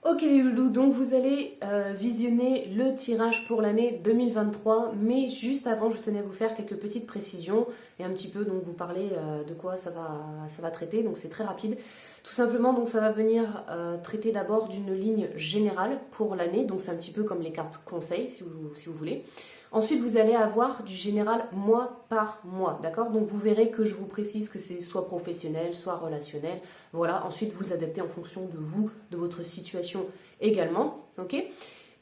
Ok les loulous, donc vous allez visionner le tirage pour l'année 2023, mais juste avant je tenais à vous faire quelques petites précisions et un petit peu donc vous parler de quoi ça va traiter, donc c'est très rapide. Tout simplement donc ça va venir traiter d'abord d'une ligne générale pour l'année, donc c'est un petit peu comme les cartes conseils si vous voulez. Ensuite, vous allez avoir du général mois par mois, d'accord? Donc vous verrez que je vous précise que c'est soit professionnel, soit relationnel. Voilà, ensuite vous adaptez en fonction de vous, de votre situation également, ok?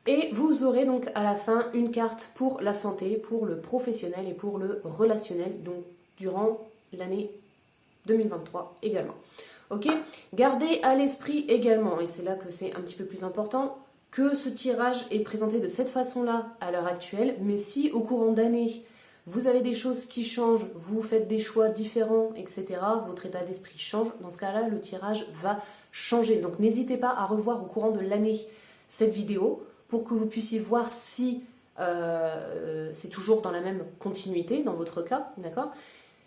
Et vous aurez donc à la fin une carte pour la santé, pour le professionnel et pour le relationnel, donc durant l'année 2023 également. Ok? Gardez à l'esprit également, et c'est là que c'est un petit peu plus important, que ce tirage est présenté de cette façon-là à l'heure actuelle, mais si au courant d'année, vous avez des choses qui changent, vous faites des choix différents, etc., votre état d'esprit change, dans ce cas-là, le tirage va changer. Donc n'hésitez pas à revoir au courant de l'année cette vidéo pour que vous puissiez voir si c'est toujours dans la même continuité, dans votre cas, d'accord ?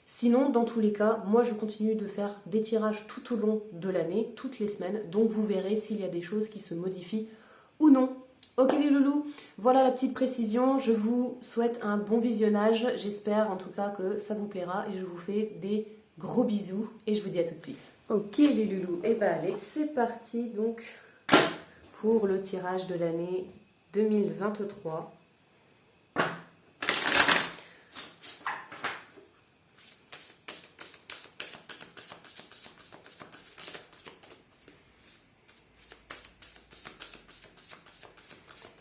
Sinon, dans tous les cas, moi je continue de faire des tirages tout au long de l'année, toutes les semaines, donc vous verrez s'il y a des choses qui se modifient ou non. Ok les loulous, voilà la petite précision, je vous souhaite un bon visionnage, j'espère en tout cas que ça vous plaira et je vous fais des gros bisous et je vous dis à tout de suite. Ok les loulous, et ben allez, c'est parti donc pour le tirage de l'année 2023.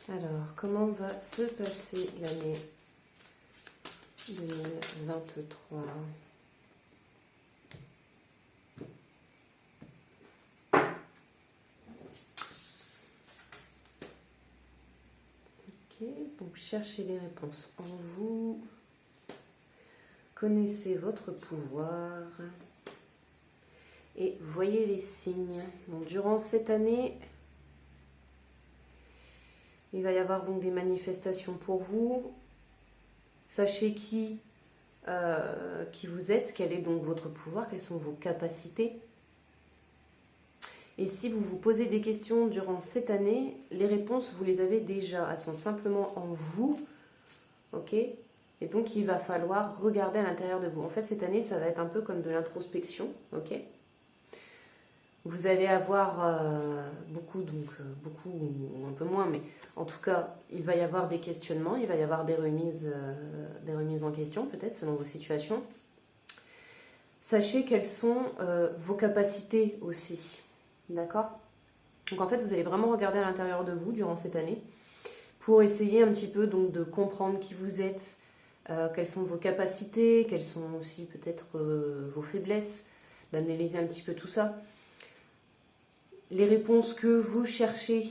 Alors, comment va se passer l'année 2023 ? Ok, donc cherchez les réponses en vous. Connaissez votre pouvoir. Et voyez les signes. Donc, durant cette année, il va y avoir donc des manifestations pour vous. Sachez qui vous êtes, quel est donc votre pouvoir, quelles sont vos capacités. Et si vous vous posez des questions durant cette année, les réponses, vous les avez déjà. Elles sont simplement en vous. Ok ? Et donc, il va falloir regarder à l'intérieur de vous. En fait, cette année, ça va être un peu comme de l'introspection. Ok ? Vous allez avoir beaucoup ou un peu moins, mais en tout cas, il va y avoir des questionnements, il va y avoir des remises en question, peut-être, selon vos situations. Sachez quelles sont vos capacités aussi, d'accord ? Donc en fait, vous allez vraiment regarder à l'intérieur de vous durant cette année pour essayer un petit peu donc, de comprendre qui vous êtes, quelles sont vos capacités, quelles sont aussi peut-être vos faiblesses, d'analyser un petit peu tout ça. Les réponses que vous cherchez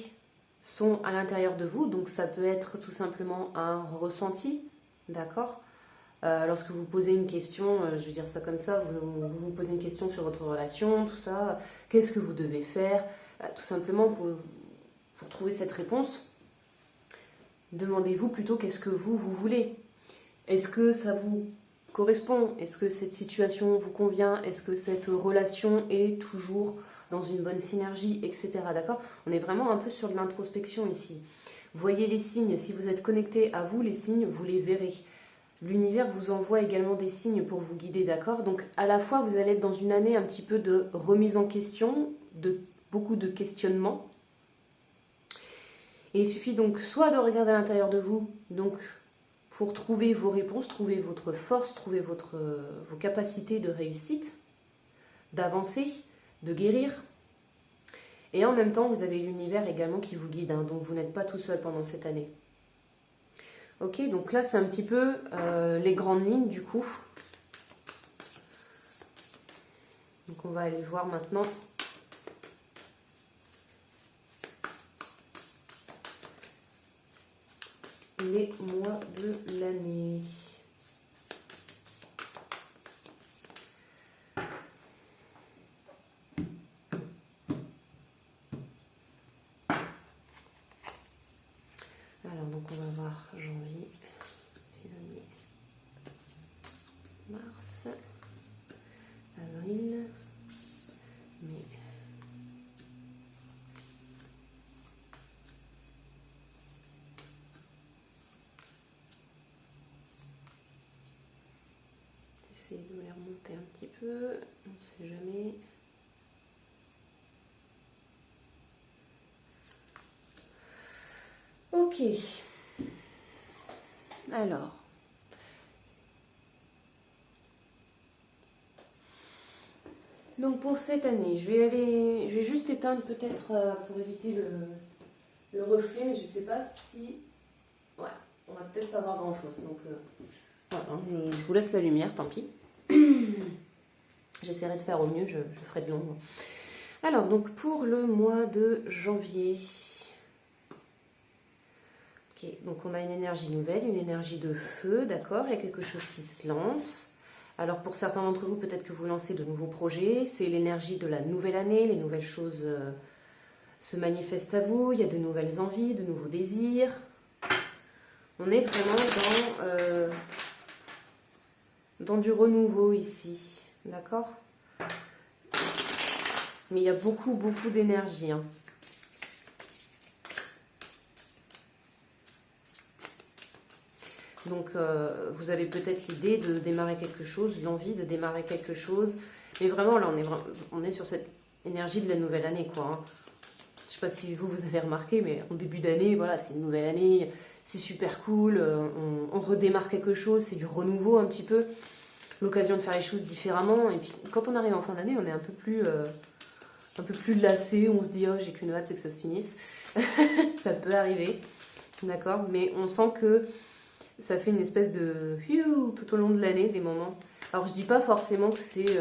sont à l'intérieur de vous, donc ça peut être tout simplement un ressenti, d'accord ? Lorsque vous posez une question, je vais dire ça comme ça, vous posez une question sur votre relation, tout ça, qu'est-ce que vous devez faire ? Tout simplement pour trouver cette réponse, demandez-vous plutôt qu'est-ce que vous voulez. Est-ce que ça vous correspond ? Est-ce que cette situation vous convient ? Est-ce que cette relation est toujours dans une bonne synergie, etc. D'accord ? On est vraiment un peu sur de l'introspection ici. Voyez les signes. Si vous êtes connecté à vous, les signes, vous les verrez. L'univers vous envoie également des signes pour vous guider, d'accord ? Donc à la fois, vous allez être dans une année un petit peu de remise en question, de beaucoup de questionnements. Et il suffit donc soit de regarder à l'intérieur de vous, donc pour trouver vos réponses, trouver votre force, trouver vos capacités de réussite, d'avancer, de guérir. Et en même temps, vous avez l'univers également qui vous guide, hein, donc vous n'êtes pas tout seul pendant cette année. Ok, donc là, c'est un petit peu les grandes lignes du coup. Donc on va aller voir maintenant les mois de l'année. Alors, donc on va voir janvier, février, mars, avril, mai, essayer de les remonter un petit peu, on ne sait jamais. Ok. Alors. Donc pour cette année, je vais juste éteindre peut-être pour éviter le reflet, mais je sais pas si... Ouais, on va peut-être pas voir grand chose, donc voilà, je vous laisse la lumière, tant pis. J'essaierai de faire au mieux, je ferai de l'ombre. Alors, donc pour le mois de janvier... Ok, donc on a une énergie nouvelle, une énergie de feu, d'accord? Il y a quelque chose qui se lance. Alors pour certains d'entre vous, peut-être que vous lancez de nouveaux projets, c'est l'énergie de la nouvelle année, les nouvelles choses se manifestent à vous, il y a de nouvelles envies, de nouveaux désirs. On est vraiment dans du renouveau ici, d'accord? Mais il y a beaucoup d'énergie, hein. Donc vous avez peut-être l'idée de démarrer quelque chose, l'envie de démarrer quelque chose. Mais vraiment là on est sur cette énergie de la nouvelle année, quoi, hein. Je ne sais pas si vous avez remarqué, mais en début d'année, voilà, c'est une nouvelle année, c'est super cool, on redémarre quelque chose, c'est du renouveau un petit peu, l'occasion de faire les choses différemment. Et puis quand on arrive en fin d'année, on est un peu plus lassé, on se dit oh j'ai qu'une hâte, c'est que ça se finisse. Ça peut arriver, d'accord, mais on sent que ça fait une espèce de tout au long de l'année, des moments. Alors je dis pas forcément que c'est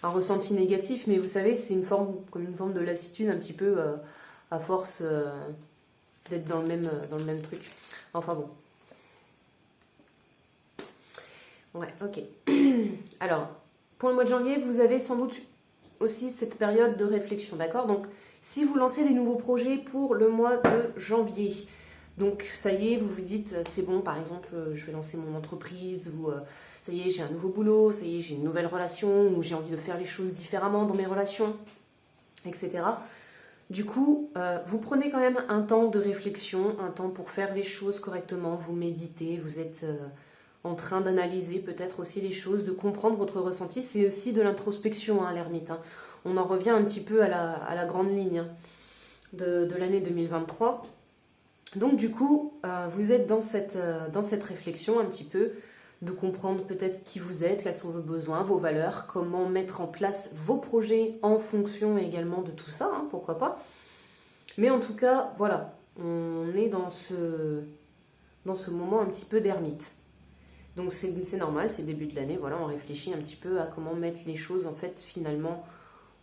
un ressenti négatif, mais vous savez, c'est comme une forme de lassitude un petit peu à force d'être dans le même truc. Enfin bon. Ouais, ok. Alors, pour le mois de janvier, vous avez sans doute aussi cette période de réflexion, d'accord? Donc, si vous lancez des nouveaux projets pour le mois de janvier, donc ça y est, vous vous dites, c'est bon, par exemple, je vais lancer mon entreprise, ou ça y est, j'ai un nouveau boulot, ça y est, j'ai une nouvelle relation, ou j'ai envie de faire les choses différemment dans mes relations, etc. Du coup, vous prenez quand même un temps de réflexion, un temps pour faire les choses correctement, vous méditez, vous êtes en train d'analyser peut-être aussi les choses, de comprendre votre ressenti. C'est aussi de l'introspection, hein, l'ermite, hein. On en revient un petit peu à la grande ligne, hein, de l'année 2023. Donc du coup, vous êtes dans cette réflexion un petit peu, de comprendre peut-être qui vous êtes, quels sont vos besoins, vos valeurs, comment mettre en place vos projets en fonction également de tout ça, hein, pourquoi pas. Mais en tout cas, voilà, on est dans ce moment un petit peu d'ermite. Donc c'est normal, c'est le début de l'année, voilà, on réfléchit un petit peu à comment mettre les choses en fait finalement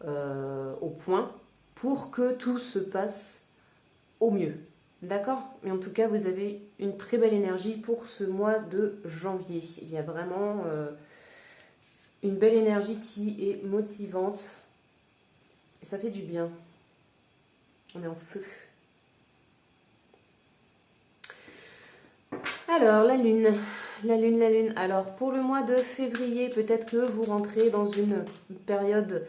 au point pour que tout se passe au mieux. D'accord? Mais en tout cas, vous avez une très belle énergie pour ce mois de janvier. Il y a vraiment une belle énergie qui est motivante. Et ça fait du bien. On est en feu. Alors, la lune. La lune. Alors, pour le mois de février, peut-être que vous rentrez dans une période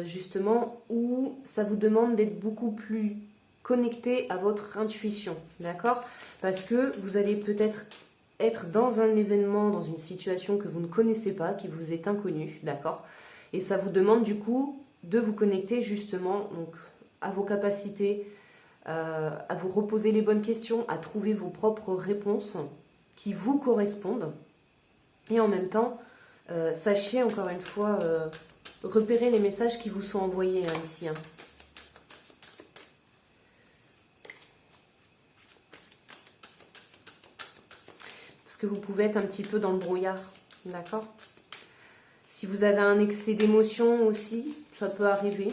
justement où ça vous demande d'être beaucoup plus connecté à votre intuition, d'accord? Parce que vous allez peut-être être dans un événement, dans une situation que vous ne connaissez pas, qui vous est inconnue, d'accord? Et ça vous demande du coup de vous connecter justement donc, à vos capacités, à vous reposer les bonnes questions, à trouver vos propres réponses qui vous correspondent. Et en même temps, sachez encore une fois repérer les messages qui vous sont envoyés, hein, ici, hein. Que vous pouvez être un petit peu dans le brouillard, d'accord? Si vous avez un excès d'émotion aussi, ça peut arriver.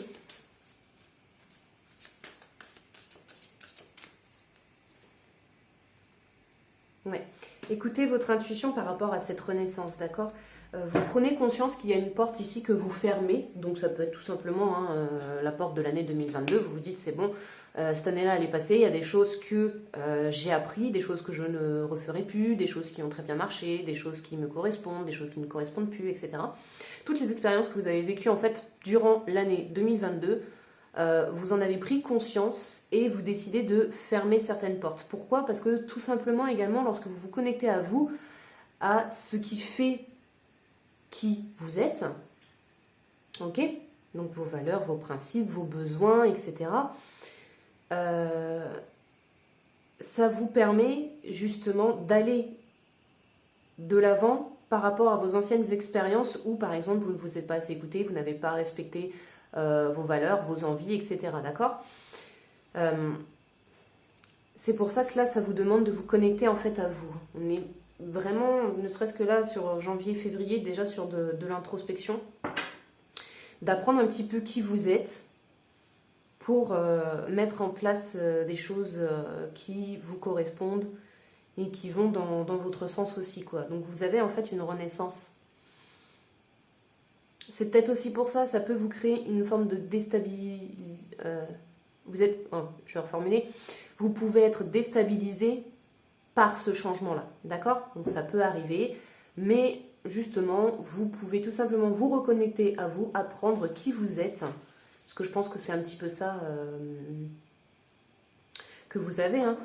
Ouais. Écoutez votre intuition par rapport à cette renaissance, d'accord? Vous prenez conscience qu'il y a une porte ici que vous fermez, donc ça peut être tout simplement hein, la porte de l'année 2022, vous vous dites c'est bon, cette année-là elle est passée, il y a des choses que j'ai appris, des choses que je ne referai plus, des choses qui ont très bien marché, des choses qui me correspondent, des choses qui ne correspondent plus, etc. Toutes les expériences que vous avez vécues en fait durant l'année 2022, vous en avez pris conscience et vous décidez de fermer certaines portes. Pourquoi? Parce que tout simplement également lorsque vous vous connectez à vous, à ce qui fait qui vous êtes, ok? Donc vos valeurs, vos principes, vos besoins, etc. Ça vous permet justement d'aller de l'avant par rapport à vos anciennes expériences où par exemple vous ne vous êtes pas assez écouté, vous n'avez pas respecté vos valeurs, vos envies, etc. D'accord? C'est pour ça que là ça vous demande de vous connecter en fait à vous. On est vraiment, ne serait-ce que là sur janvier, février, déjà sur de l'introspection, d'apprendre un petit peu qui vous êtes pour mettre en place des choses qui vous correspondent et qui vont dans votre sens aussi, quoi. Donc vous avez en fait une renaissance. C'est peut-être aussi pour ça, ça peut vous créer une forme de déstabilisation. Vous êtes, oh, je vais reformuler, vous pouvez être déstabilisé par ce changement-là, d'accord? Donc ça peut arriver, mais justement, vous pouvez tout simplement vous reconnecter à vous, apprendre qui vous êtes, parce que je pense que c'est un petit peu ça que vous avez, hein.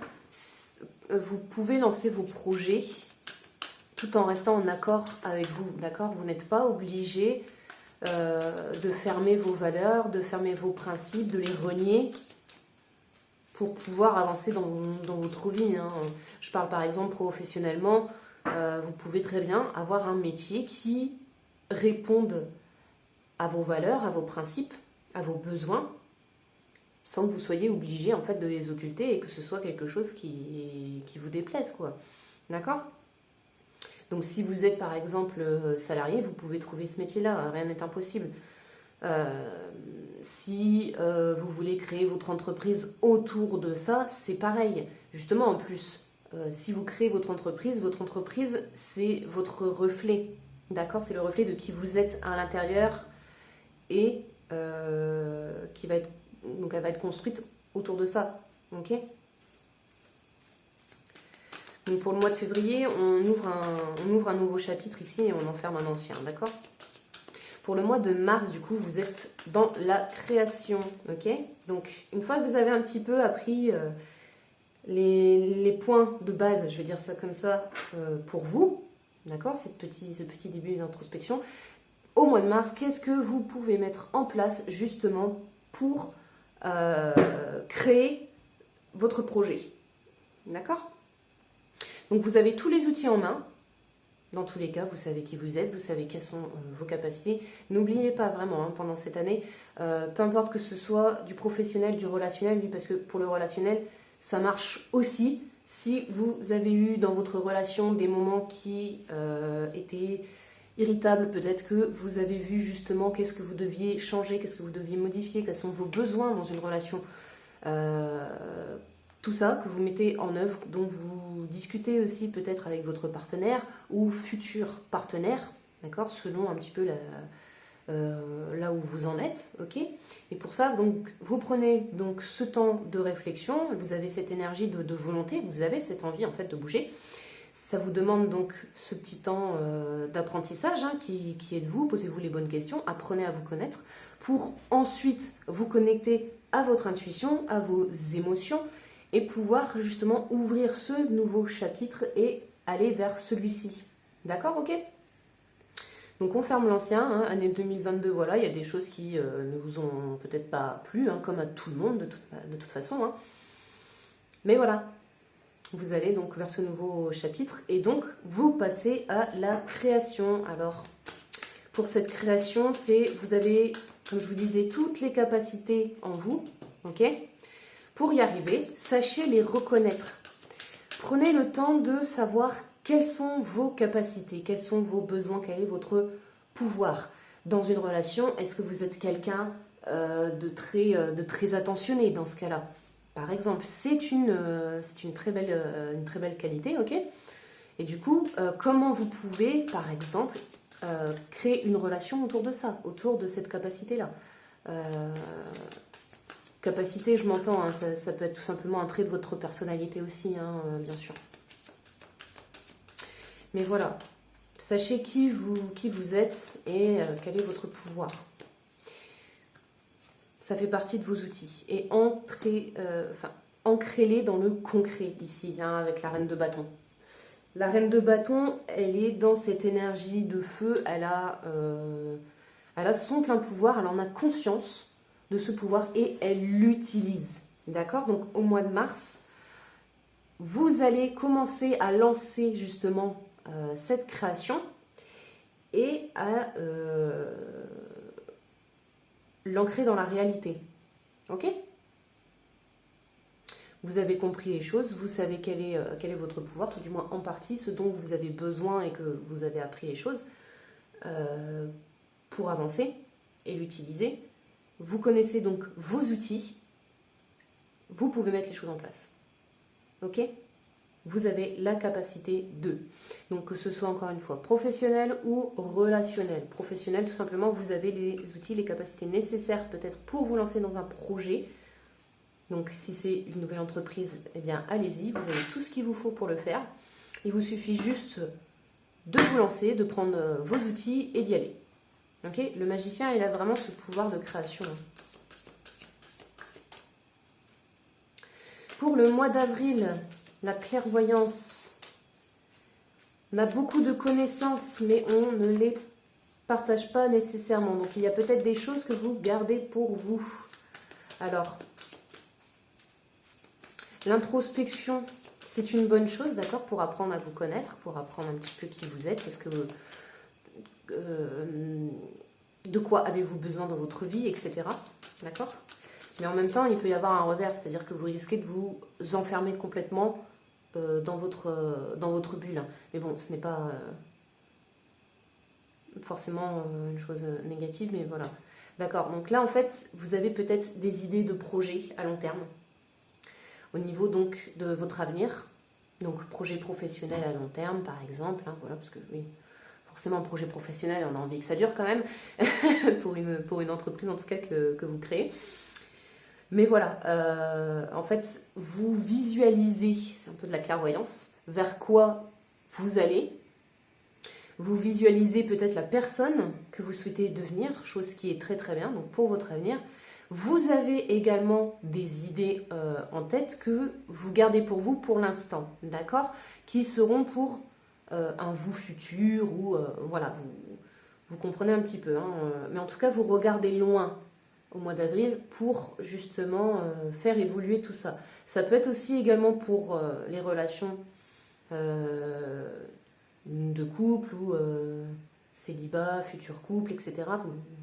Vous pouvez lancer vos projets tout en restant en accord avec vous, d'accord? Vous n'êtes pas obligé de fermer vos valeurs, de fermer vos principes, de les renier pour pouvoir avancer dans votre vie, hein. Je parle par exemple professionnellement, vous pouvez très bien avoir un métier qui réponde à vos valeurs, à vos principes, à vos besoins, sans que vous soyez obligé en fait de les occulter et que ce soit quelque chose qui vous déplaise, quoi. D'accord? Donc si vous êtes par exemple salarié, vous pouvez trouver ce métier-là, rien n'est impossible. Si vous voulez créer votre entreprise autour de ça, c'est pareil. Justement, en plus, si vous créez votre entreprise, c'est votre reflet. D'accord? C'est le reflet de qui vous êtes à l'intérieur et qui va être, donc elle va être construite autour de ça. Ok? Donc pour le mois de février, on ouvre un nouveau chapitre ici et on enferme un ancien. D'accord? Pour le mois de mars, du coup, vous êtes dans la création, ok? Donc, une fois que vous avez un petit peu appris les points de base, je vais dire ça comme ça, pour vous, d'accord? Ce petit début d'introspection. Au mois de mars, qu'est-ce que vous pouvez mettre en place, justement, pour créer votre projet? D'accord? Donc, vous avez tous les outils en main. Dans tous les cas, vous savez qui vous êtes, vous savez quelles sont vos capacités. N'oubliez pas vraiment, hein, pendant cette année, peu importe que ce soit du professionnel, du relationnel, oui, parce que pour le relationnel, ça marche aussi. Si vous avez eu dans votre relation des moments qui étaient irritables, peut-être que vous avez vu justement qu'est-ce que vous deviez changer, qu'est-ce que vous deviez modifier, quels sont vos besoins dans une relation. Tout ça que vous mettez en œuvre, dont vous discutez aussi peut-être avec votre partenaire ou futur partenaire, d'accord, selon un petit peu là où vous en êtes, ok. Et pour ça, donc, vous prenez donc ce temps de réflexion, vous avez cette énergie de volonté, vous avez cette envie en fait de bouger. Ça vous demande donc ce petit temps d'apprentissage, hein, qui est de vous, posez-vous les bonnes questions, apprenez à vous connaître, pour ensuite vous connecter à votre intuition, à vos émotions, et pouvoir justement ouvrir ce nouveau chapitre et aller vers celui-ci. D'accord, ok? Donc on ferme l'ancien, hein, année 2022, voilà, il y a des choses qui ne vous ont peut-être pas plu, hein, comme à tout le monde de toute façon. Hein. Mais voilà, vous allez donc vers ce nouveau chapitre et donc vous passez à la création. Alors, pour cette création, vous avez, comme je vous disais, toutes les capacités en vous, ok? Pour y arriver, sachez les reconnaître. Prenez le temps de savoir quelles sont vos capacités, quels sont vos besoins, quel est votre pouvoir. Dans une relation, est-ce que vous êtes quelqu'un de très attentionné dans ce cas-là? Par exemple, c'est une très belle qualité, ok? Et du coup, comment vous pouvez, par exemple, créer une relation autour de ça, autour de cette capacité-là? Capacité, je m'entends, hein, ça peut être tout simplement un trait de votre personnalité aussi, hein, bien sûr. Mais voilà, sachez qui vous êtes et quel est votre pouvoir. Ça fait partie de vos outils. Et ancrez-les dans le concret ici, hein, avec la reine de bâton. La reine de bâton, elle est dans cette énergie de feu, elle a son plein pouvoir, elle en a conscience de ce pouvoir et elle l'utilise. D'accord? Donc au mois de mars, vous allez commencer à lancer justement cette création et à l'ancrer dans la réalité. Ok? Vous avez compris les choses, vous savez quel est votre pouvoir, tout du moins en partie, ce dont vous avez besoin et que vous avez appris les choses pour avancer et l'utiliser. Vous connaissez donc vos outils, vous pouvez mettre les choses en place. Ok? Vous avez la capacité de. Donc que ce soit encore une fois professionnel ou relationnel. Professionnel, tout simplement, vous avez les outils, les capacités nécessaires peut-être pour vous lancer dans un projet. Donc si c'est une nouvelle entreprise, eh bien allez-y, vous avez tout ce qu'il vous faut pour le faire. Il vous suffit juste de vous lancer, de prendre vos outils et d'y aller. Ok? Le magicien, il a vraiment ce pouvoir de création. Pour le mois d'avril, la clairvoyance. On a beaucoup de connaissances, mais on ne les partage pas nécessairement. Donc il y a peut-être des choses que vous gardez pour vous. Alors, l'introspection, c'est une bonne chose, d'accord, pour apprendre à vous connaître, pour apprendre un petit peu qui vous êtes, parce que de quoi avez-vous besoin dans votre vie, etc. D'accord? Mais en même temps, il peut y avoir un revers, c'est-à-dire que vous risquez de vous enfermer complètement dans votre bulle. Mais bon, ce n'est pas forcément une chose négative, mais voilà. D'accord, donc là, en fait, vous avez peut-être des idées de projets à long terme, au niveau donc de votre avenir. Donc, projet professionnel à long terme, par exemple, hein, voilà, parce que oui, forcément, un projet professionnel, on a envie que ça dure quand même, pour une entreprise en tout cas que vous créez. Mais voilà, en fait, vous visualisez, c'est un peu de la clairvoyance, vers quoi vous allez. Vous visualisez peut-être la personne que vous souhaitez devenir, chose qui est très très bien, donc pour votre avenir. Vous avez également des idées en tête que vous gardez pour vous pour l'instant, d'accord? Qui seront pour un vous futur ou voilà, vous comprenez un petit peu. Hein, mais en tout cas, vous regardez loin au mois d'avril pour justement faire évoluer tout ça. Ça peut être aussi également pour les relations de couple ou célibat, futur couple, etc.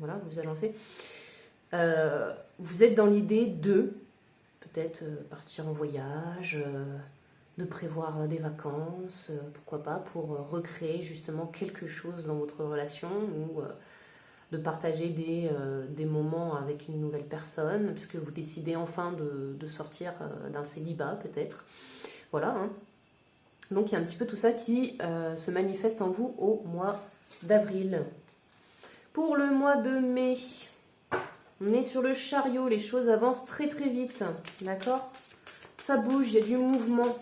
Voilà, vous agencez. Vous êtes dans l'idée de peut-être partir en voyage, de prévoir des vacances, pourquoi pas, pour recréer justement quelque chose dans votre relation ou de partager des moments avec une nouvelle personne, puisque vous décidez enfin de sortir d'un célibat peut-être. Voilà. Hein. Donc il y a un petit peu tout ça qui se manifeste en vous au mois d'avril. Pour le mois de mai, on est sur le chariot, les choses avancent très très vite, d'accord? Ça bouge, il y a du mouvement.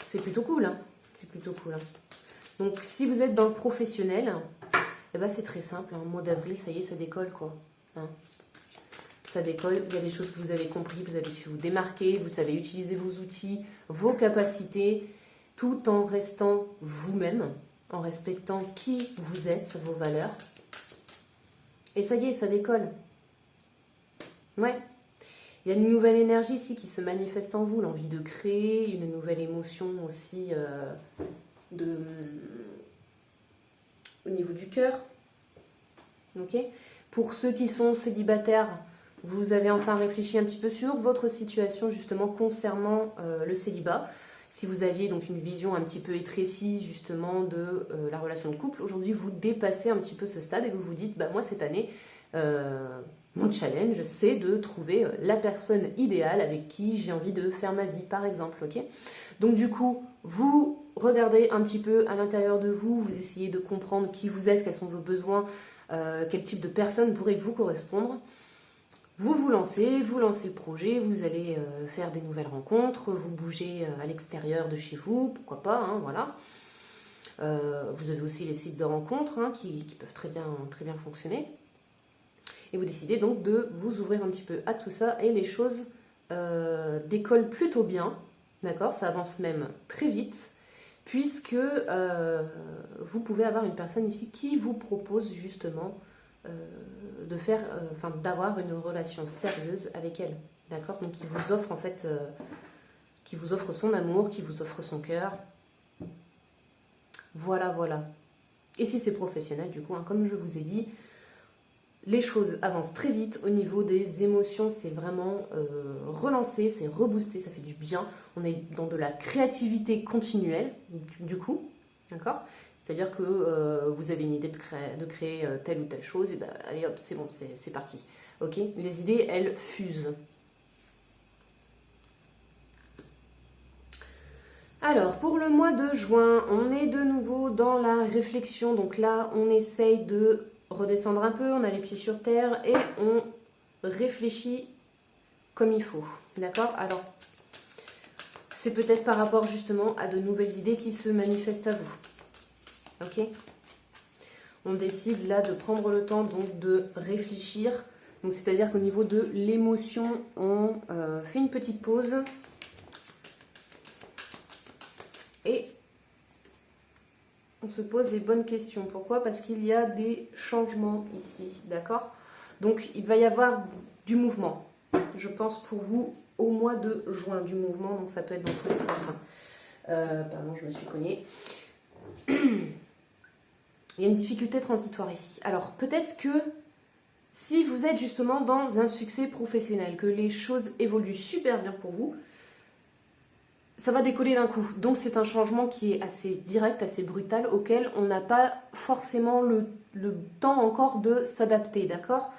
C'est plutôt cool, hein? C'est plutôt cool. Hein. Donc si vous êtes dans le professionnel, eh ben, c'est très simple, hein. Mois d'avril, ça y est, ça décolle quoi. Hein. Ça décolle, il y a des choses que vous avez compris, vous avez su vous démarquer, vous savez utiliser vos outils, vos capacités, tout en restant vous-même, en respectant qui vous êtes, vos valeurs. Et ça y est, ça décolle. Ouais. Il y a une nouvelle énergie ici qui se manifeste en vous, l'envie de créer, une nouvelle émotion aussi au niveau du cœur. Ok. Pour ceux qui sont célibataires, vous avez enfin réfléchi un petit peu sur votre situation justement concernant le célibat. Si vous aviez donc une vision un petit peu étrécie justement de la relation de couple, aujourd'hui vous dépassez un petit peu ce stade et vous vous dites, bah moi cette année, mon challenge c'est de trouver la personne idéale avec qui j'ai envie de faire ma vie par exemple, ok? Donc du coup, vous regardez un petit peu à l'intérieur de vous, vous essayez de comprendre qui vous êtes, quels sont vos besoins, quel type de personne pourrait vous correspondre. Vous lancez le projet, vous allez faire des nouvelles rencontres, vous bougez à l'extérieur de chez vous, pourquoi pas, hein, voilà. Vous avez aussi les sites de rencontres hein, qui peuvent très bien fonctionner. Et vous décidez donc de vous ouvrir un petit peu à tout ça et les choses décollent plutôt bien, d'accord? Ça avance même très vite, puisque vous pouvez avoir une personne ici qui vous propose justement d'avoir une relation sérieuse avec elle, d'accord? Donc qui vous offre en fait, qui vous offre son amour, qui vous offre son cœur. Voilà, voilà. Et si c'est professionnel, du coup, hein, comme je vous ai dit, les choses avancent très vite au niveau des émotions, c'est vraiment relancé, c'est reboosté, ça fait du bien. On est dans de la créativité continuelle, du coup, d'accord? C'est-à-dire que vous avez une idée de créer telle ou telle chose, et ben allez hop, c'est bon, c'est parti. Ok? Les idées, elles fusent. Alors, pour le mois de juin, on est de nouveau dans la réflexion. Donc là, on essaye de redescendre un peu, on a les pieds sur terre et on réfléchit comme il faut. D'accord? Alors, c'est peut-être par rapport justement à de nouvelles idées qui se manifestent à vous. Ok? On décide là de prendre le temps donc de réfléchir. Donc, c'est-à-dire qu'au niveau de l'émotion, on fait une petite pause. Et on se pose les bonnes questions. Pourquoi? Parce qu'il y a des changements ici, d'accord? Donc il va y avoir du mouvement, je pense pour vous, au mois de juin, du mouvement, donc ça peut être dans tous les sens. Pardon, je me suis cognée. Il y a une difficulté transitoire ici. Alors peut-être que si vous êtes justement dans un succès professionnel, que les choses évoluent super bien pour vous, ça va décoller d'un coup. Donc c'est un changement qui est assez direct, assez brutal, auquel on n'a pas forcément le temps encore de s'adapter, d'accord?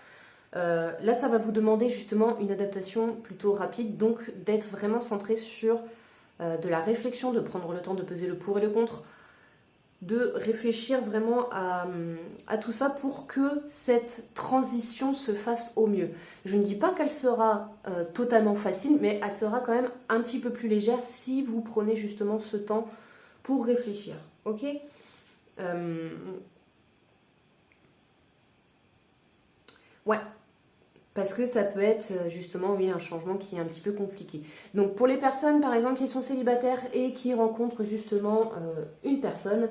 Là, ça va vous demander justement une adaptation plutôt rapide, donc d'être vraiment centré sur de la réflexion, de prendre le temps de peser le pour et le contre, de réfléchir vraiment à tout ça pour que cette transition se fasse au mieux. Je ne dis pas qu'elle sera totalement facile, mais elle sera quand même un petit peu plus légère si vous prenez justement ce temps pour réfléchir. Ok? Ouais. Parce que ça peut être justement, oui, un changement qui est un petit peu compliqué. Donc pour les personnes, par exemple, qui sont célibataires et qui rencontrent justement une personne,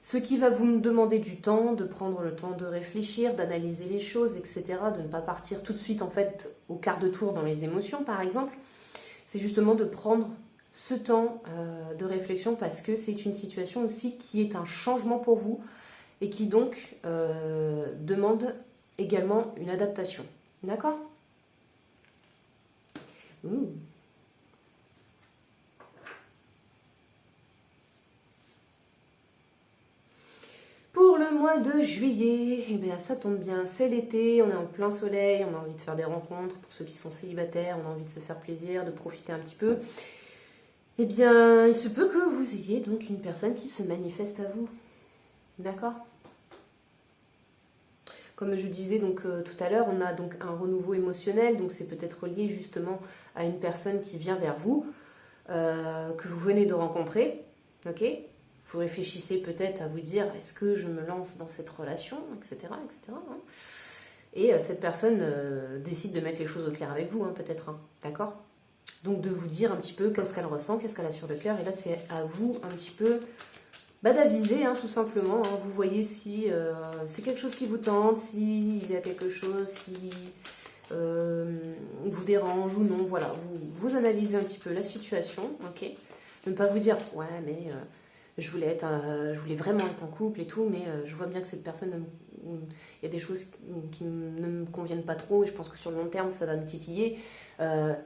ce qui va vous demander du temps, de prendre le temps de réfléchir, d'analyser les choses, etc., de ne pas partir tout de suite en fait au quart de tour dans les émotions, par exemple, c'est justement de prendre ce temps de réflexion parce que c'est une situation aussi qui est un changement pour vous et qui donc demande également une adaptation. D'accord? Ouh. Pour le mois de juillet, eh bien, ça tombe bien, c'est l'été, on est en plein soleil, on a envie de faire des rencontres. Pour ceux qui sont célibataires, on a envie de se faire plaisir, de profiter un petit peu. Eh bien, il se peut que vous ayez donc une personne qui se manifeste à vous. D'accord? Comme je disais donc tout à l'heure, on a donc un renouveau émotionnel, donc c'est peut-être lié justement à une personne qui vient vers vous, que vous venez de rencontrer, ok? Vous réfléchissez peut-être à vous dire, est-ce que je me lance dans cette relation, etc., etc. Hein. Et cette personne décide de mettre les choses au clair avec vous, hein, peut-être, hein, d'accord? Donc de vous dire un petit peu qu'est-ce qu'elle ressent, qu'est-ce qu'elle a sur le cœur, et là c'est à vous un petit peu d'aviser, hein, tout simplement. Hein. Vous voyez si c'est quelque chose qui vous tente, s'il y a quelque chose qui vous dérange ou non. Voilà, vous analysez un petit peu la situation, ok? De ne pas vous dire, ouais, mais je voulais vraiment être en couple et tout, mais je vois bien que cette personne, il y a des choses qui ne me conviennent pas trop et je pense que sur le long terme, ça va me titiller.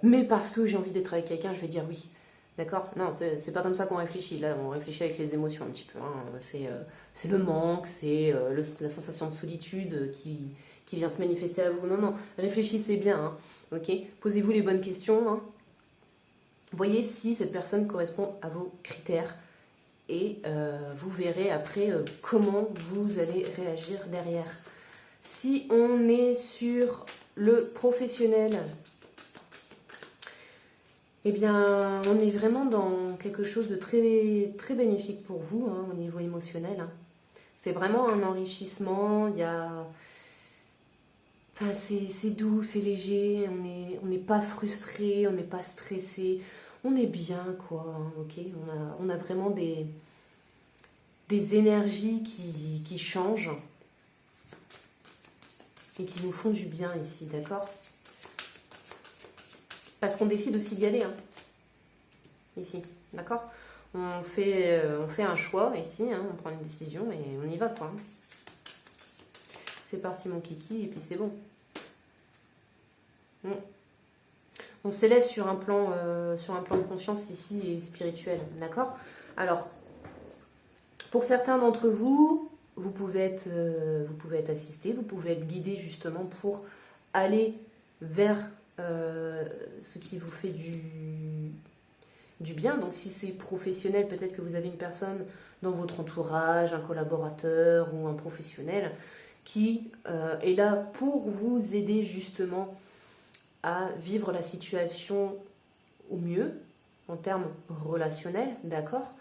Mais parce que j'ai envie d'être avec quelqu'un, je vais dire oui. D'accord? Non, c'est pas comme ça qu'on réfléchit. Là, on réfléchit avec les émotions un petit peu. Hein. C'est le manque, c'est la sensation de solitude qui vient se manifester à vous. Non, non, réfléchissez bien. Hein. Ok? Posez-vous les bonnes questions. Hein. Voyez si cette personne correspond à vos critères. Et vous verrez après comment vous allez réagir derrière. Si on est sur le professionnel, eh bien, on est vraiment dans quelque chose de très, très bénéfique pour vous, hein, au niveau émotionnel. Hein. C'est vraiment un enrichissement, il y a... Enfin, c'est doux, c'est léger, on n'est pas frustré, on n'est pas stressé, on est bien, quoi, hein, ok. On a vraiment des énergies qui changent et qui nous font du bien ici, d'accord? Parce qu'on décide aussi d'y aller, hein, ici, d'accord? On fait un choix ici, hein, on prend une décision et on y va, quoi. C'est parti, mon kiki, et puis c'est bon. On s'élève sur un plan de conscience ici et spirituel, d'accord? Alors, pour certains d'entre vous, vous pouvez être assisté, vous pouvez être guidé justement pour aller vers ce qui vous fait du bien. Donc si c'est professionnel, peut-être que vous avez une personne dans votre entourage, un collaborateur ou un professionnel qui est là pour vous aider justement à vivre la situation au mieux en termes relationnels, d'accord?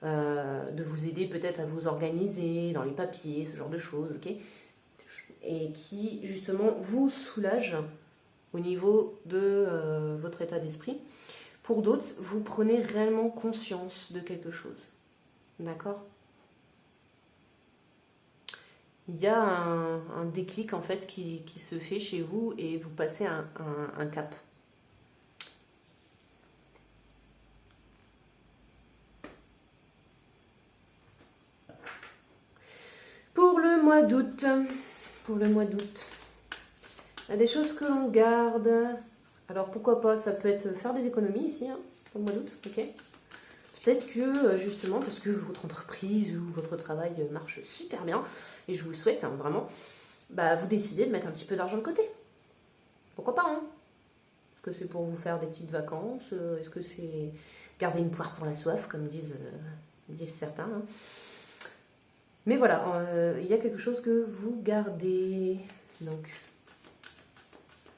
De vous aider peut-être à vous organiser dans les papiers, ce genre de choses, ok? Et qui justement vous soulage au niveau de votre état d'esprit. Pour d'autres, vous prenez réellement conscience de quelque chose, d'accord? Il y a un déclic en fait qui se fait chez vous et vous passez un cap. Pour le mois d'août, il y a des choses que l'on garde. Alors pourquoi pas, ça peut être faire des économies ici, hein, pour le mois d'août, ok? Peut-être que justement, parce que votre entreprise ou votre travail marche super bien, et je vous le souhaite, hein, vraiment, bah, vous décidez de mettre un petit peu d'argent de côté. Pourquoi pas, hein? Est-ce que c'est pour vous faire des petites vacances? Est-ce que c'est garder une poire pour la soif, comme disent certains, hein? Mais voilà, il y a quelque chose que vous gardez. Donc,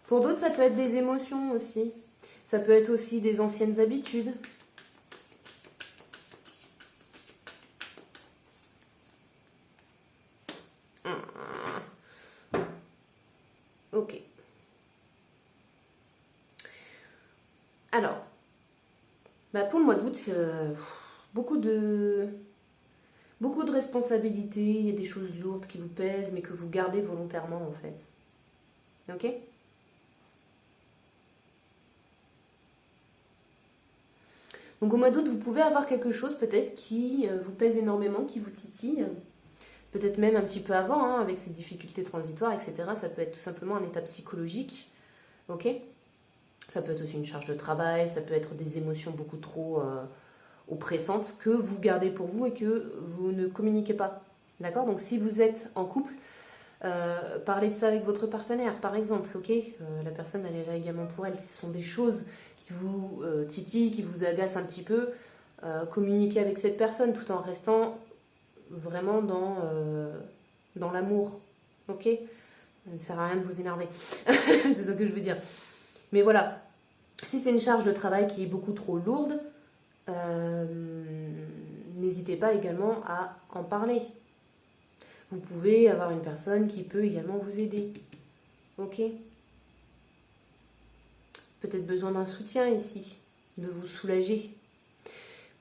pour d'autres, ça peut être des émotions aussi. Ça peut être aussi des anciennes habitudes. Ok. Alors, bah pour le mois d'août, beaucoup de responsabilités, il y a des choses lourdes qui vous pèsent, mais que vous gardez volontairement en fait. Ok? Donc au mois d'août, vous pouvez avoir quelque chose peut-être qui vous pèse énormément, qui vous titille. Peut-être même un petit peu avant, hein, avec ces difficultés transitoires, etc. Ça peut être tout simplement un état psychologique. Ok? Ça peut être aussi une charge de travail, ça peut être des émotions beaucoup trop oppressantes que vous gardez pour vous et que vous ne communiquez pas. D'accord? Donc si vous êtes en couple, parlez de ça avec votre partenaire, par exemple, ok? La personne, elle est là également pour elle. Ce sont des choses qui vous titillent, qui vous agacent un petit peu. Communiquez avec cette personne tout en restant vraiment dans l'amour, ok? Ça ne sert à rien de vous énerver. C'est ça que je veux dire. Mais voilà, si c'est une charge de travail qui est beaucoup trop lourde, n'hésitez pas également à en parler. Vous pouvez avoir une personne qui peut également vous aider. Ok? Peut-être besoin d'un soutien ici, de vous soulager.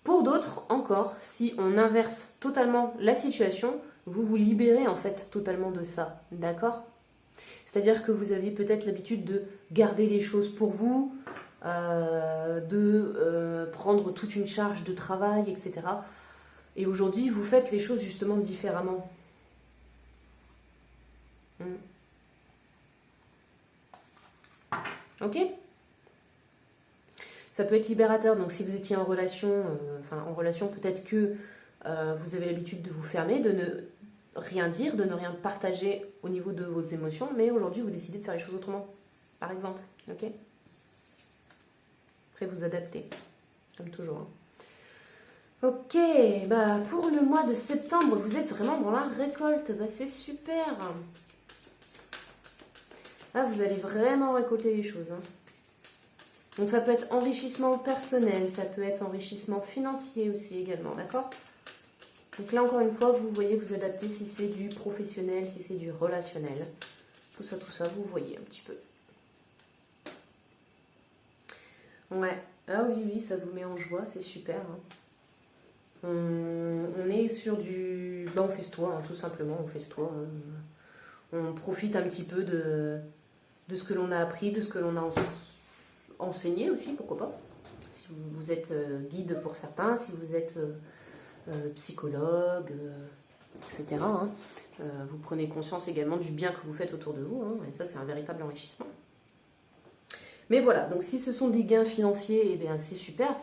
Pour d'autres, encore, si on inverse totalement la situation, vous vous libérez en fait totalement de ça. D'accord? C'est-à-dire que vous avez peut-être l'habitude de garder les choses pour vous, de prendre toute une charge de travail, etc. Et aujourd'hui, vous faites les choses justement différemment. Ok? Ça peut être libérateur. Donc si vous étiez en relation, peut-être que vous avez l'habitude de vous fermer, de ne rien dire, de ne rien partager au niveau de vos émotions, mais aujourd'hui vous décidez de faire les choses autrement, par exemple. Ok? Après vous adaptez, comme toujours. Hein. Ok, bah pour le mois de septembre, vous êtes vraiment dans la récolte. Bah c'est super. Là, vous allez vraiment récolter les choses. Hein. Donc ça peut être enrichissement personnel, ça peut être enrichissement financier aussi également, d'accord? Donc là, encore une fois, vous voyez, vous adaptez si c'est du professionnel, si c'est du relationnel. Tout ça, vous voyez un petit peu. Ouais. Ah oui, oui, ça vous met en joie, c'est super, hein. On est sur du... Ben, on festoie, hein, tout simplement, on festoie. On profite un petit peu de ce que l'on a appris, de ce que l'on a enseigné aussi, pourquoi pas. Si vous êtes guide pour certains, si vous êtes psychologue, etc. Hein. Vous prenez conscience également du bien que vous faites autour de vous, hein, et ça c'est un véritable enrichissement. Mais voilà, donc si ce sont des gains financiers, eh bien c'est super,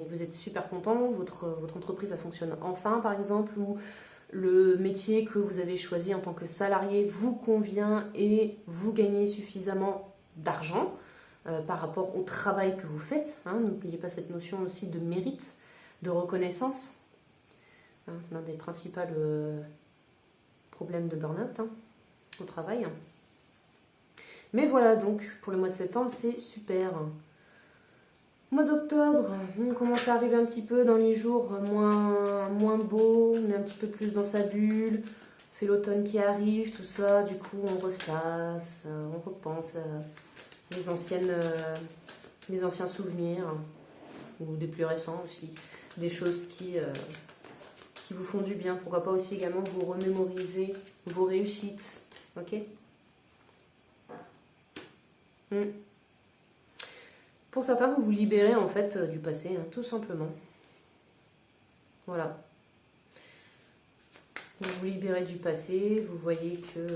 vous êtes super content, votre entreprise ça fonctionne enfin par exemple, ou le métier que vous avez choisi en tant que salarié vous convient et vous gagnez suffisamment d'argent par rapport au travail que vous faites. Hein. N'oubliez pas cette notion aussi de mérite, de reconnaissance. Hein, l'un des principaux problèmes de burn-out hein, au travail. Mais voilà, donc pour le mois de septembre, c'est super. Mois d'octobre, on commence à arriver un petit peu dans les jours moins beaux, on est un petit peu plus dans sa bulle. C'est l'automne qui arrive, tout ça, du coup on ressasse, on repense à les anciens souvenirs, ou des plus récents aussi, des choses qui vous font du bien. Pourquoi pas aussi également vous remémoriser vos réussites, ok. Pour certains, vous vous libérez en fait du passé, hein, tout simplement. Voilà. Vous vous libérez du passé, vous voyez que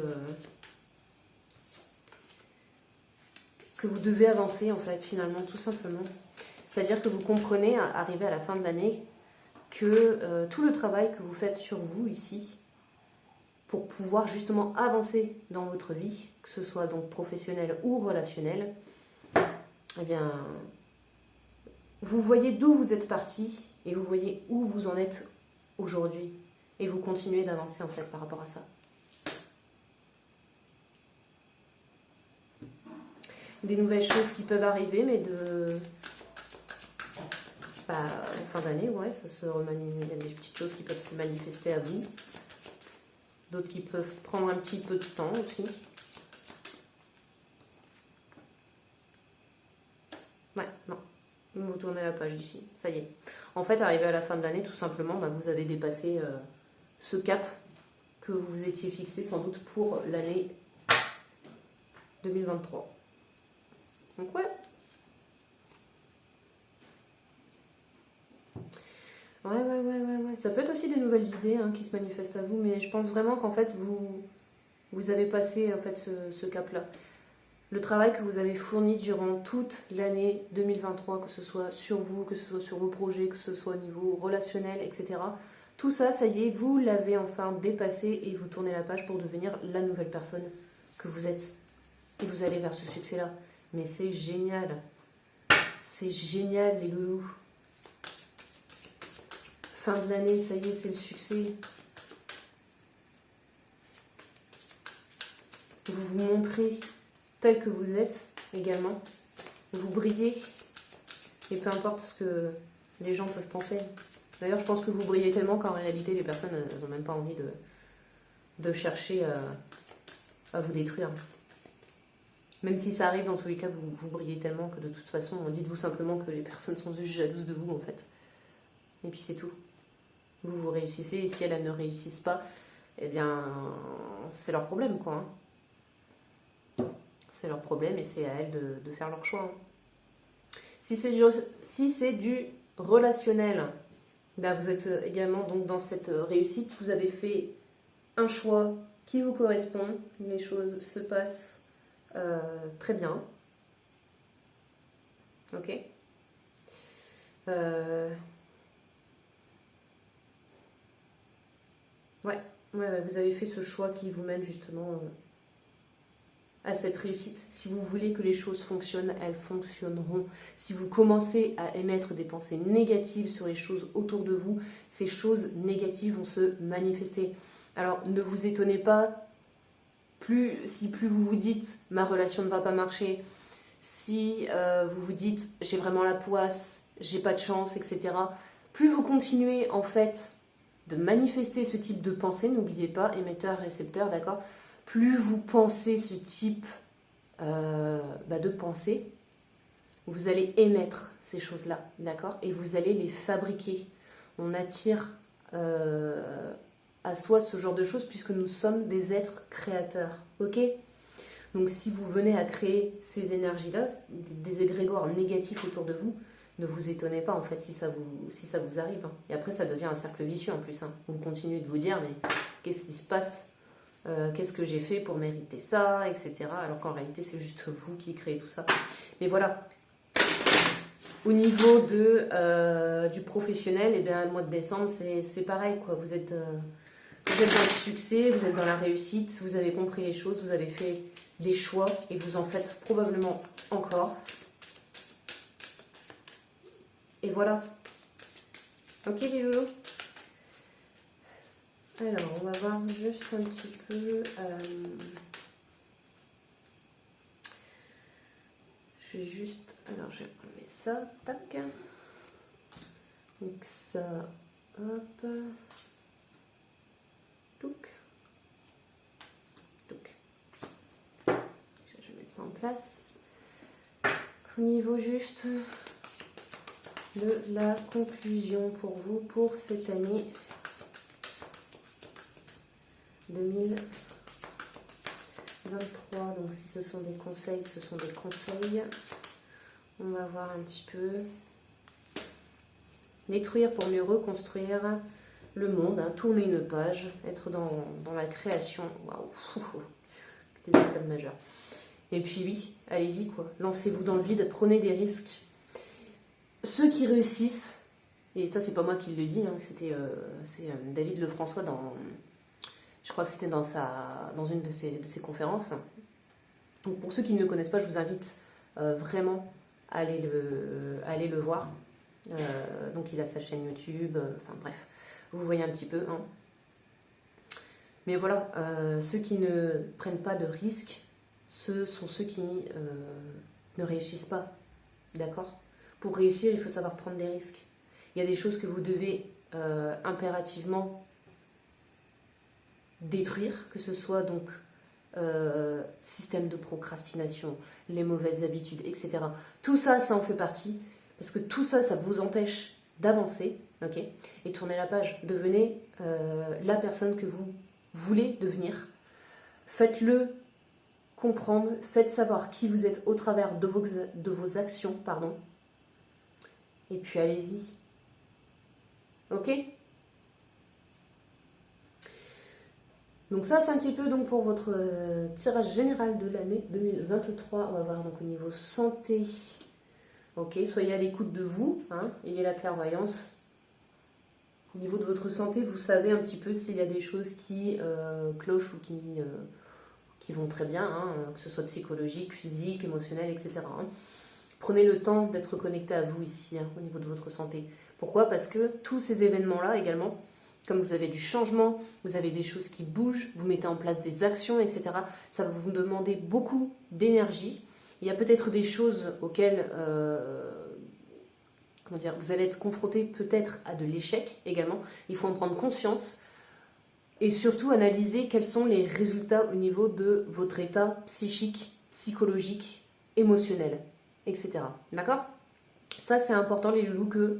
vous devez avancer en fait, finalement, tout simplement. C'est-à-dire que vous comprenez, arrivé à la fin de l'année, que tout le travail que vous faites sur vous ici, pour pouvoir justement avancer dans votre vie, que ce soit donc professionnel ou relationnel, eh bien, vous voyez d'où vous êtes parti et vous voyez où vous en êtes aujourd'hui. Et vous continuez d'avancer en fait par rapport à ça. Des nouvelles choses qui peuvent arriver, mais en fin d'année, ouais, il y a des petites choses qui peuvent se manifester à vous. D'autres qui peuvent prendre un petit peu de temps aussi. Ouais, non. Vous tournez la page d'ici, ça y est. En fait, arrivé à la fin de l'année, tout simplement, vous avez dépassé ce cap que vous vous étiez fixé sans doute pour l'année 2023. Donc ouais. Ouais. Ça peut être aussi des nouvelles idées hein, qui se manifestent à vous, mais je pense vraiment qu'en fait, vous avez passé en fait, ce cap-là. Le travail que vous avez fourni durant toute l'année 2023, que ce soit sur vous, que ce soit sur vos projets, que ce soit au niveau relationnel, etc. Tout ça, ça y est, vous l'avez enfin dépassé et vous tournez la page pour devenir la nouvelle personne que vous êtes. Et vous allez vers ce succès-là. Mais c'est génial. C'est génial, les loulous. Fin de l'année, ça y est, c'est le succès. Vous vous montrez tel que vous êtes également. Vous brillez. Et peu importe ce que les gens peuvent penser. D'ailleurs, je pense que vous brillez tellement qu'en réalité, les personnes n'ont même pas envie de chercher à vous détruire. Même si ça arrive, dans tous les cas, vous brillez tellement que de toute façon, dites-vous simplement que les personnes sont juste jalouses de vous, en fait. Et puis c'est tout. Vous réussissez, et si elles ne réussissent pas, eh bien, c'est leur problème, quoi. Hein. C'est leur problème et c'est à elles de faire leur choix. Hein. Si c'est du relationnel, vous êtes également donc dans cette réussite. Vous avez fait un choix qui vous correspond. Les choses se passent très bien. Ok. Ouais, vous avez fait ce choix qui vous mène justement à cette réussite. Si vous voulez que les choses fonctionnent, elles fonctionneront. Si vous commencez à émettre des pensées négatives sur les choses autour de vous, ces choses négatives vont se manifester. Alors ne vous étonnez pas, si plus vous vous dites ma relation ne va pas marcher, si vous vous dites j'ai vraiment la poisse, j'ai pas de chance, etc. Plus vous continuez en fait de manifester ce type de pensée, n'oubliez pas, émetteur, récepteur, d'accord ? Plus vous pensez ce type de pensée, vous allez émettre ces choses-là, d'accord? Et vous allez les fabriquer. On attire à soi ce genre de choses puisque nous sommes des êtres créateurs, ok? Donc si vous venez à créer ces énergies-là, des égrégores négatifs autour de vous, ne vous étonnez pas en fait si ça vous arrive. Hein. Et après ça devient un cercle vicieux en plus. Hein. Vous continuez de vous dire mais qu'est-ce qui se passe, qu'est-ce que j'ai fait pour mériter ça, etc. Alors qu'en réalité c'est juste vous qui créez tout ça. Mais voilà. Au niveau du professionnel, eh bien, le mois de décembre c'est pareil quoi. Vous êtes dans le succès, vous êtes dans la réussite, vous avez compris les choses, vous avez fait des choix et vous en faites probablement encore. Et voilà. Ok les loulous. Alors, on va voir juste un petit peu. Je vais juste. Alors, je vais enlever ça. Tac. Donc, ça. Hop. Touc. Touc. Je vais mettre ça en place. Au niveau juste de la conclusion pour vous pour cette année 2023. Donc si ce sont des conseils, ce sont des conseils. On va voir un petit peu. Détruire pour mieux reconstruire le monde, hein, tourner une page, être dans la création. Waouh, des étapes majeures. Et puis oui, allez-y quoi, lancez-vous dans le vide, prenez des risques. Ceux qui réussissent, et ça c'est pas moi qui le dis, hein, c'est David Lefrançois je crois que c'était dans une de ses conférences. Donc pour ceux qui ne le connaissent pas, je vous invite vraiment à aller le voir. Donc il a sa chaîne YouTube, enfin bref, vous voyez un petit peu. Hein. Mais voilà, ceux qui ne prennent pas de risques, ce sont ceux qui ne réussissent pas. D'accord ? Pour réussir, il faut savoir prendre des risques. Il y a des choses que vous devez impérativement détruire, que ce soit donc système de procrastination, les mauvaises habitudes, etc. Tout ça, ça en fait partie, parce que tout ça, ça vous empêche d'avancer, ok ? Et tournez la page. Devenez la personne que vous voulez devenir. Faites-le comprendre, faites savoir qui vous êtes au travers de vos actions, pardon. Et puis allez-y. Ok ? Donc ça, c'est un petit peu donc, pour votre tirage général de l'année 2023. On va voir donc au niveau santé. Ok, soyez à l'écoute de vous, hein, ayez la clairvoyance. Au niveau de votre santé, vous savez un petit peu s'il y a des choses qui clochent ou qui vont très bien, hein, que ce soit psychologique, physique, émotionnel, etc. Hein. Prenez le temps d'être connecté à vous ici, hein, au niveau de votre santé. Pourquoi ? Parce que tous ces événements-là également, comme vous avez du changement, vous avez des choses qui bougent, vous mettez en place des actions, etc. Ça va vous demander beaucoup d'énergie. Il y a peut-être des choses auxquelles vous allez être confronté peut-être à de l'échec également. Il faut en prendre conscience et surtout analyser quels sont les résultats au niveau de votre état psychique, psychologique, émotionnel, etc. D'accord ? Ça, c'est important, les loulous, que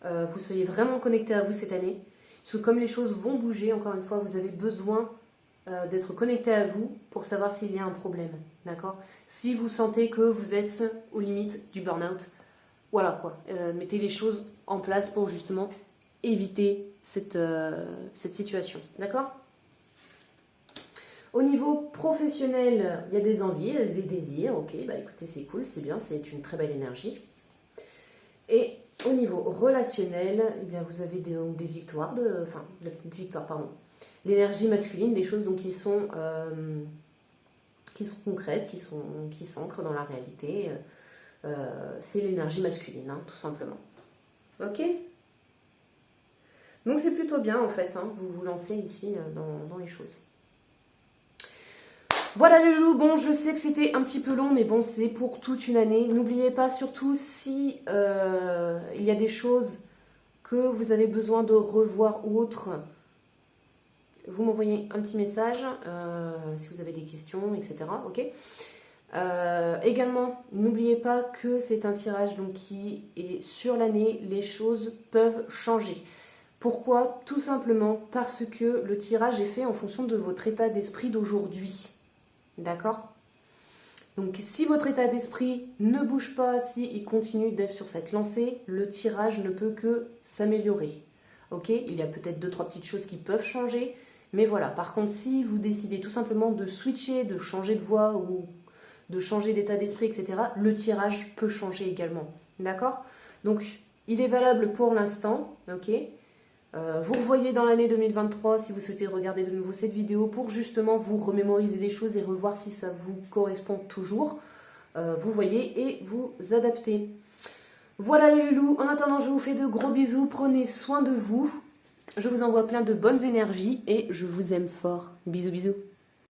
vous soyez vraiment connectés à vous cette année. Parce que comme les choses vont bouger, encore une fois, vous avez besoin d'être connecté à vous pour savoir s'il y a un problème. D'accord ? Si vous sentez que vous êtes aux limites du burn-out, voilà quoi. Mettez les choses en place pour justement éviter cette situation. D'accord ? Au niveau professionnel, il y a des envies, des désirs. Ok, bah écoutez, c'est cool, c'est bien, c'est une très belle énergie. Et au niveau relationnel, eh bien, vous avez des victoires, l'énergie masculine, des choses donc, qui sont concrètes, qui s'ancrent dans la réalité. C'est l'énergie masculine, hein, tout simplement. Ok ? Donc c'est plutôt bien en fait, hein, vous vous lancez ici dans les choses. Voilà les loups, bon je sais que c'était un petit peu long, mais bon c'est pour toute une année. N'oubliez pas surtout si il y a des choses que vous avez besoin de revoir ou autre, vous m'envoyez un petit message si vous avez des questions, etc. Ok ? Également, n'oubliez pas que c'est un tirage donc, qui est sur l'année, les choses peuvent changer. Pourquoi? Tout simplement parce que le tirage est fait en fonction de votre état d'esprit d'aujourd'hui. D'accord? Donc si votre état d'esprit ne bouge pas, si il continue d'être sur cette lancée, le tirage ne peut que s'améliorer. Ok? Il y a peut-être 2-3 petites choses qui peuvent changer, mais voilà. Par contre, si vous décidez tout simplement de switcher, de changer de voie ou de changer d'état d'esprit, etc., le tirage peut changer également. D'accord? Donc, il est valable pour l'instant, ok? Vous revoyez dans l'année 2023 si vous souhaitez regarder de nouveau cette vidéo pour justement vous remémoriser des choses et revoir si ça vous correspond toujours. Vous voyez et vous adaptez. Voilà les loulous, en attendant je vous fais de gros bisous, prenez soin de vous. Je vous envoie plein de bonnes énergies et je vous aime fort. Bisous bisous.